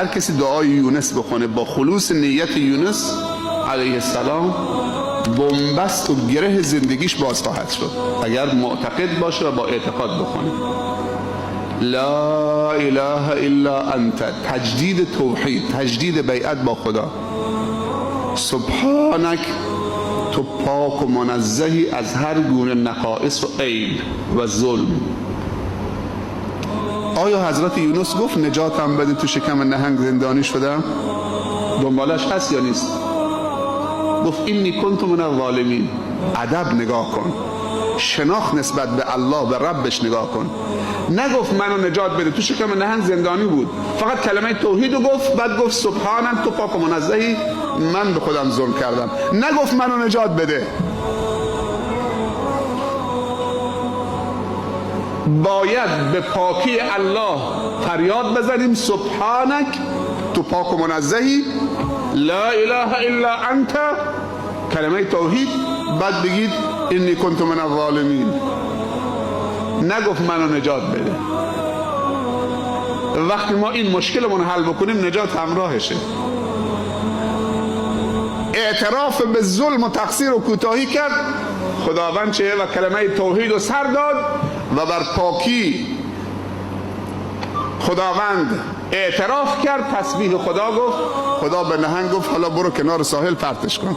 هر کسی دعای یونس بخونه با خلوص نیت یونس علیه السلام، بنبست و گره زندگیش باز خواهد شد اگر معتقد باشه و با اعتقاد بخونه. لا اله الا انت، تجدید توحید، تجدید بیعت با خدا. سبحانک، تو پاک و منزهی از هر گونه نقائص و عیب و ظلم. آیا حضرت یونس گفت نجاتم بده تو شکم نهنگ زندانی شدم؟ دنبالش هست یا نیست؟ گفت اینی کنت من الظالمین. ادب نگاه کن، شناخت نسبت به الله، به ربش نگاه کن. نگفت منو نجات بده تو شکم نهنگ زندانی بود، فقط کلمه توحید رو گفت، بعد گفت سبحانم، تو پاک و منزهی، من به خودم ظلم کردم. نگفت منو نجات بده. باید به پاکی الله فریاد بزنیم سبحانک، تو پاک و منزهی، لا اله الا انت، کلمه توحید، بعد بگید اینی کنت من الظالمین. نگفت منو نجات بده. وقتی ما این مشکلمون حل بکنیم نجات همراهشه. اعتراف به ظلم و تقصیر و کوتاهی کرد، خداوند چه و کلمه توحید رو سر داد و بر پاکی خداوند اعتراف کرد، تسبیح خدا گفت. خدا به نهنگ گفت حالا برو کنار ساحل پرتش کن.